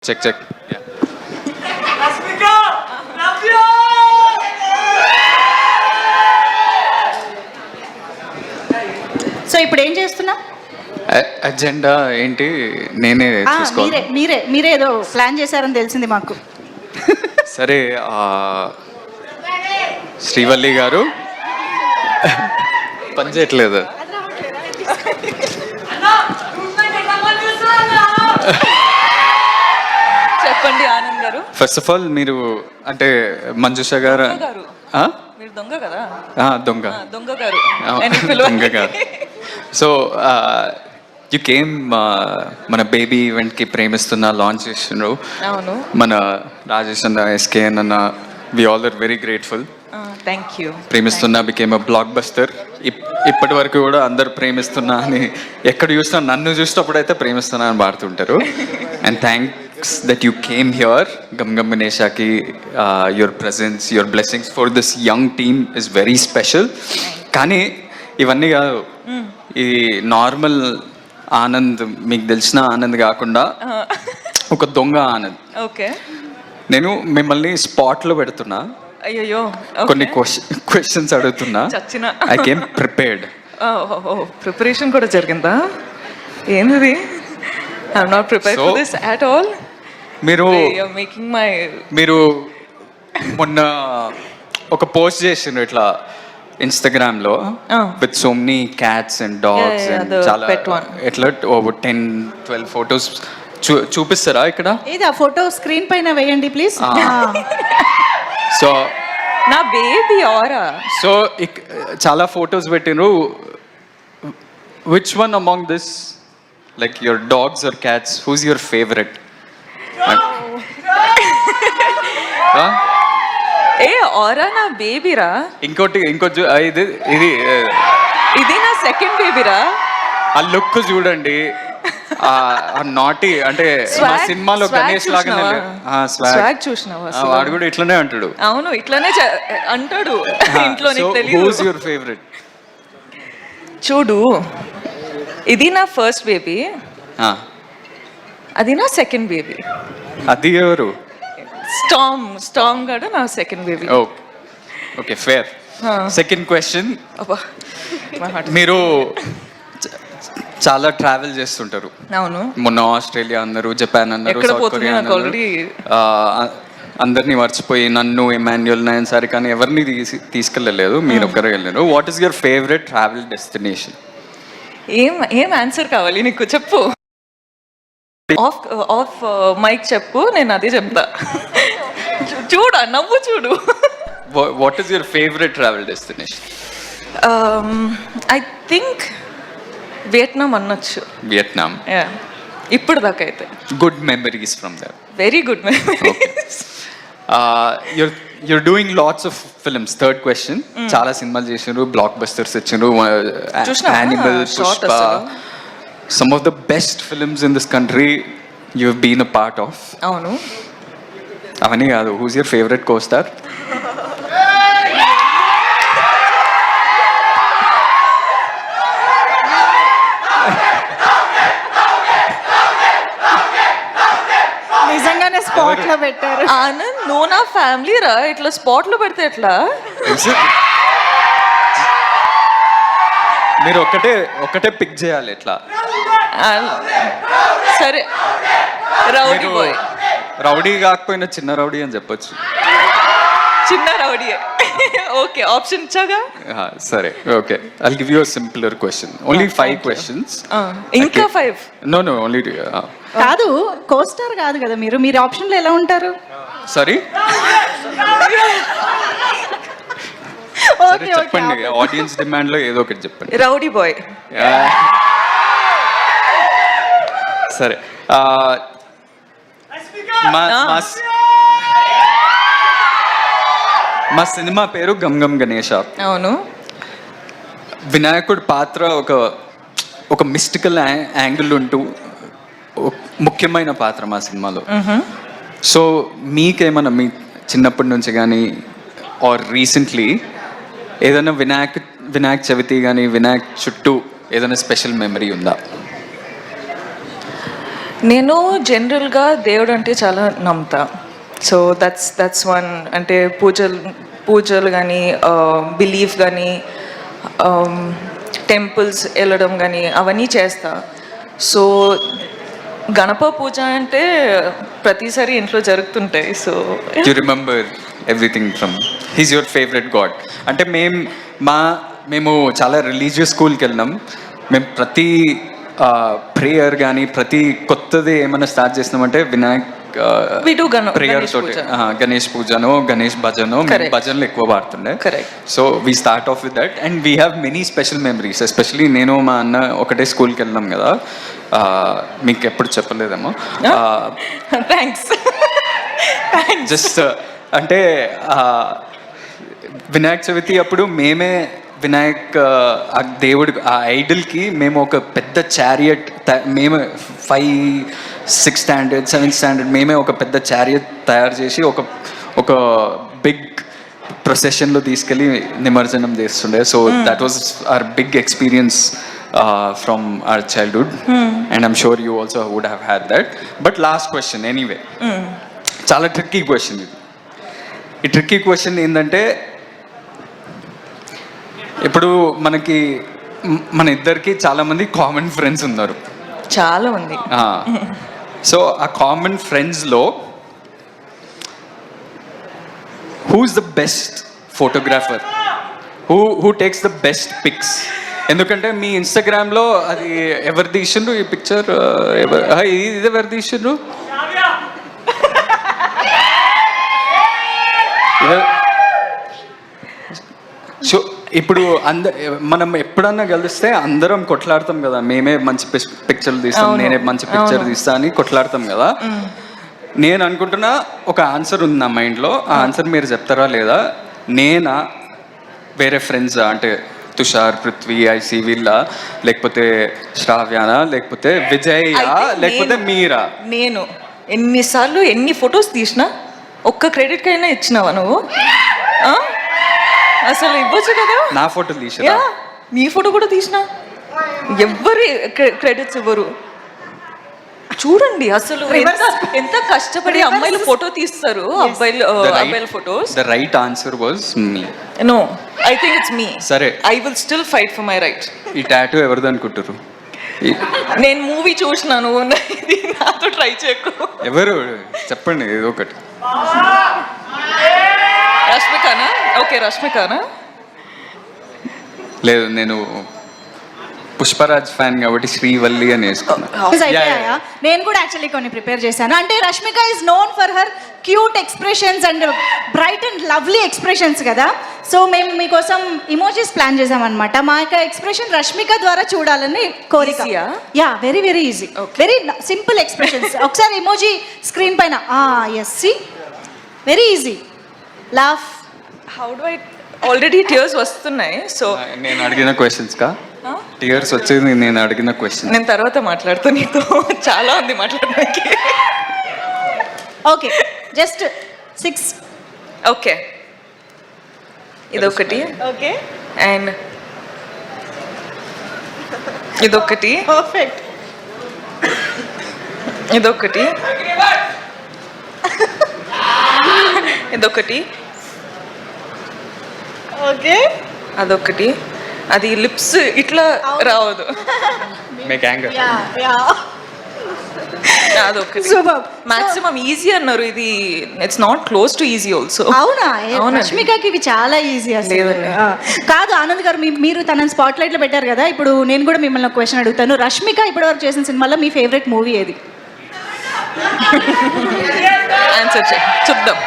Check check. So ఇప్పుడు ఏం చేస్తున్నా? అజెండా ఏంటి నేనే చూసుకోవాలి. మీరే ఏదో ప్లాన్ చేశారని తెలిసింది మాకు. సరే, శ్రీవల్లి గారు పని చేయట్లేదు. చెప్పండి ఆనంద్ గారు. ఫస్ట్ ఆఫ్ ఆల్ మీరు అంటే మంజుష గారు మీరు దొంగ కదా? దొంగ దొంగ గారు దొంగ గారు. సో యు కేమ్ మన బేబీ ఈవెంట్కి ప్రేమిస్తున్న లాంచ్ చేసినారు. అవును, మన రాజేష్ అన్న, ఎస్కేఎన్ అన్న, we all are very grateful. Thank you. ప్రేమిస్తున్నా బికేమ్ అ బ్లాక్ బస్టర్. ఇప్పటి వరకు కూడా అందరు ప్రేమిస్తున్నా అని ఎక్కడ చూసినా, నన్ను చూసినప్పుడు అయితే ప్రేమిస్తున్నా అని పాడుతుంటారు. And thanks that you came here. గమ్ గమ్ గణేషాకి your presence, your blessings for this young team is very special. కానీ ఇవన్నీ కాదు, ఈ నార్మల్ ఆనంద్, మీకు తెలిసిన ఆనంద్ కాకుండా ఒక దొంగ ఆనంద్. ఓకే, నేను మిమ్మల్ని స్పాట్లో పెడుతున్నా, అయ్యో కొన్ని క్వశ్చన్స్ అడుగుతున్నా. చచ్చిన ఐ కేమ్ ప్రిపేర్డ్. ప్రిపరేషన్ కూడా జరిగిందా? ఏంది? I'm not prepared for this at all. మీరు మేకింగ్ మై మీరు మొన్న ఒక పోస్ట్ చేసిండ్రు ఇట్లా ఇన్స్టాగ్రామ్ లో with so many cats and dogs and చాలా ఎట్లా 10-12 ఫొటోస్ చూపిస్తారా ఇక్కడ? ఇది ఆ ఫోటో స్క్రీన్ పైన వేయండి ప్లీజ్. సో నా బేబీ ఆరా. సో చాలా ఫొటోస్ పెట్టినరు. Which one among this, like your dogs or cats, who's your favourite? ఏ ఆరా నా బేబీరా. ఇంకోటి ఇది ఇది ఇది నా సెకండ్ బేబీరా. ఆ లుక్ చూడండి, నాటి అంటే మా సినిమాలో గణేష్ లాగానే స్వాగ్ చూసినావా? వాడు కూడా ఇట్లనే అంటాడు. అవును, ఇట్లానే అంటాడు ఇంట్లో. నీకు తెలియదు. Who's your favourite? చూడు, ఇది నా ఫస్ట్ బేబీ, అది నా సెకండ్ బేబీ. అది ఎవరు? స్టామ్ గడ నా second baby. Okay, fair. Second question, మీరు చాలా ట్రావెల్ చేస్తుంటారు. అవును, మొన్న ఆస్ట్రేలియా అన్నారు, జపాన్ అన్నారు, సౌత్ కొరియా అన్నారు. అందరినీ మర్చిపోయి నన్ను, ఎమాన్యుయల్, నయన్ సారి కానీ ఎవరిని తీసుకెళ్ళలేదు, మీరు ఒక్కరే వెళ్ళారు. What is your favourite travel destination? ఏం ఆన్సర్ కావాలి నీకు? చెప్పు. ఆఫ్ మైక్ చెప్పు, నేను అదే చెప్తా. చూడు, నవ్వు చూడు. What is your favourite travel destination? I think Vietnam అనొచ్చు. వియట్నాం. ఇప్పుడు దాకా అయితే good memories from there. Very good memories. you're doing lots of films. Third question, చాలా సినిమాలు చేసినారు, బ్లాక్ బస్టర్స్ ఇచ్చినారు. Animal, Pushpa, some of the best films in this country you've been a part of. అవును, అవన్నీ కాదు, who's your favorite co-star? నిజంగానే spot లో పెట్టారు. ఆనంద్, నువ్వు నా ఫ్యామిలీ రా, ఇట్లా స్పాట్ లో పెడితే ఎట్లా? మీరు ఒకటే పిక్ చేయాలి ఎట్లా? సరే, రౌడీ బాయ్. రౌడీ కాకపోయినా చిన్న రౌడీ అని చెప్పొచ్చు. చిన్న రౌడీ. ఓకే, ఆప్షన్ ఇచ్చాగా. సరే, okay. I'll give you a simpler question. Only 5 questions. ఇంకా 5? No, only కాదు, కోస్టార్ కాదు కదా మీరు ఆప్షన్లో ఎలా ఉంటారు? సారీ, చెప్పండి. ఆడియన్స్ డిమాండ్ లో ఏదో ఒకటి చెప్పండి. Rowdy boy. సరే, మా సినిమా పేరు గమ్ గమ్ గణేష. అవును, వినాయకుడి పాత్ర ఒక మిస్టికల్ యాంగిల్ ఉంటూ ముఖ్యమైన పాత్ర మా సినిమాలో. సో మీకేమన్నా మీ చిన్నప్పటి నుంచి కానీ ఆర్ రీసెంట్లీ ఏదైనా వినాయక చవితి కానీ వినాయక్ చుట్టూ ఏదైనా స్పెషల్ మెమరీ ఉందా? నేను జనరల్గా దేవుడు అంటే చాలా నమ్ముతా. So that's one. అంటే పూజలు కానీ బిలీఫ్ కానీ టెంపుల్స్ వెళ్ళడం కానీ అవన్నీ చేస్తా. సో గణప పూజ అంటే ప్రతిసారి ఇంట్లో జరుగుతుంటాయి. So you remember everything from he's your favourite God. అంటే మేము చాలా రిలీజియస్ స్కూల్కి వెళ్ళినాం. మేము ప్రతి ప్రేయర్ కానీ ప్రతి కొత్తది ఏమైనా స్టార్ట్ చేసినామంటే వినాయక్ ప్రేయర్ తోటి గణేష్ పూజనో గణేష్ భజనో భజనలు ఎక్కువ పాడుతుండే. So we start off with that and we have many special memories. Especially నేను మా అన్న ఒకటే స్కూల్కి వెళ్ళినాం కదా, మీకు ఎప్పుడు చెప్పలేదేమో. థ్యాంక్స్. జస్ట్ అంటే వినాయక చవితి అప్పుడు మేమే వినాయక్ ఆ దేవుడు ఆ ఐడల్కి మేము ఒక పెద్ద చారియట్ మేము 5-6 స్టాండర్డ్ 7th స్టాండర్డ్ మేమే ఒక పెద్ద చారియట్ తయారు చేసి ఒక బిగ్ ప్రొసెషన్లో తీసుకెళ్ళి నిమజ్జనం చేస్తుండే. So that was our big experience from our childhood and I'm sure you also would have had that. But last question anyway, చాలా ట్రిక్కీ క్వశ్చన్ ఇది. ఈ ట్రిక్కీ క్వశ్చన్ ఏంటంటే, ఇప్పుడు మన ఇద్దరికి చాలా మంది కామన్ ఫ్రెండ్స్ ఉన్నారు. చాలా మంది. సో ఆ కామన్ ఫ్రెండ్స్లో who's the best photographer, who takes the best pics? ఎందుకంటే మీ ఇన్స్టాగ్రామ్లో అది ఎవరు తీసిండ్రు ఈ పిక్చర్, ఇది ఎవరు తీసిండ్రు? సో ఇప్పుడు మనం ఎప్పుడన్నా కలిస్తే అందరం కొట్లాడతాం కదా, మేమే మంచి పిక్చర్లు తీస్తాం, నేనే మంచి పిక్చర్ తీస్తా అని కొట్లాడతాం కదా. నేను అనుకుంటున్నా ఒక ఆన్సర్ ఉంది నా మైండ్లో, ఆ ఆన్సర్ మీరు చెప్తారా లేదా? నేనా, వేరే ఫ్రెండ్స్ అంటే తుషార్, పృథ్వీ, ఐసి వీళ్ళ, లేకపోతే శ్రావ్యానా, లేకపోతే విజయ్, లేకపోతే మీరా? నేను ఎన్నిసార్లు ఎన్ని ఫొటోస్ తీసినా ఒక్క క్రెడిట్ కైనా ఇచ్చినావా నువ్వు? అసలు ఇవ్వచ్చు కదా. నా ఫోటో తీసినా, నీ ఫోటో కూడా తీసినా, ఎవ్వరి క్రెడిట్స్ ఇవ్వరు. చూడండి అసలు ఎంత కష్టపడి అమ్మాయిలు ఫోటో తీస్తారు, అబ్బాయిల photos. The right answer was me. No, I think it's me. సరే, I will still fight for my right. ఈ టాటూ ఎవరిది అనుకుంటారు? నేను మూవీ చూసినాను, నాతో ట్రై చేయకు. ఎవరు చెప్పండి ఏదో ఒకటి. రష్మికానా? ఓకే, రష్మికానా? లేదు, నేను పుష్పరాజ్ ఫ్యాన్ కాబట్టి శ్రీవల్లి అని వేసుకున్నాను. నేను కూడా యాక్చువల్లీ కొన్ని ప్రిపేర్ చేశాను. అంటే Rashmika is known for her cute expressions and bright and lovely expressions కదా. సో మేము మీకోసం ఇమోజీస్ ప్లాన్ చేసామన్నమాట. మా యొక్క ఎక్స్ప్రెషన్ రష్మిక ద్వారా చూడాలని కోరిక. Yeah, very very easy, very simple expressions. ఒకసారి ఇమోజీ స్క్రీన్ పైన. Yes, see, very easy. Laugh. How do I? Already tears వస్తున్నాయి. సో నేను అడిగిన క్వశ్చన్స్ కా టీయర్స్ వచ్చేది? నేను అడిగిన క్వశ్చన్ నేను తర్వాత మాట్లాడుతా నీతో, చాలా ఉంది మాట్లాడడానికి. Okay, just 6. ఓకే, ఇదొకటి. ఓకే, అండ్ ఇదొకటి. పర్ఫెక్ట్. ఇదొకటి. ఇదొకటి. ఓకే, అదొకటి. అది లిప్స్ ఇట్లా రావదు. అదొకటి. మాక్సిమం ఈజీ అన్నారు, ఇది it's not close to easy also. అవునా? రష్మికకి ఇవి చాలా ఈజీ అసలు. కాదు ఆనంద్ గారు, మీరు తనని స్పాట్ లైట్ లో పెట్టారు కదా, ఇప్పుడు నేను కూడా మిమ్మల్ని ఒక క్వశ్చన్ అడుగుతాను. రష్మిక ఇప్పటివరకు చేసిన సినిమాలో మీ ఫేవరెట్ మూవీ ఏది? ఆన్సర్ చూద్దాం.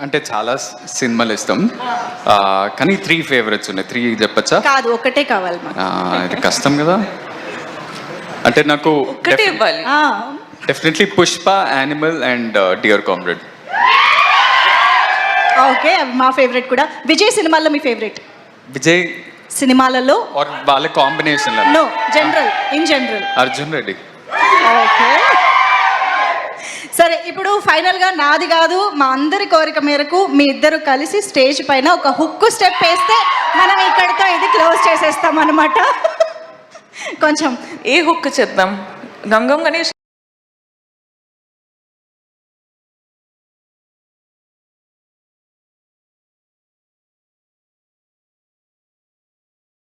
అంటే చాలా సినిమాలు ఇస్తాం, కానీ 3 ఫేవరెట్స్ ఉన్నాయి. 3 చెప్పచ్చా? కాదు, ఒకటే కావాలి. ఇది కష్టం కదా. అంటే నాకు ఒకటే ఇవ్వాలి. Definitely Pushpa, Animal and Dear Comrade. Okay, మా ఫేవరెట్ కూడా. విజయ్ సినిమాల్లో మీ ఫేవరెట్? విజయ్ సినిమాలలో వాళ్ళ combination? No, general, in general. Arjun Reddy. Okay, సరే. ఇప్పుడు ఫైనల్గా నాది కాదు, మా అందరి కోరిక మేరకు మీ ఇద్దరు కలిసి స్టేజ్ పైన ఒక హుక్ స్టెప్ వేస్తే మనం ఇక్కడితో ఇది క్లోజ్ చేసేస్తాం అనమాట. కొంచెం ఏ హుక్ చేద్దాం? గమ్ గమ్ గణేష్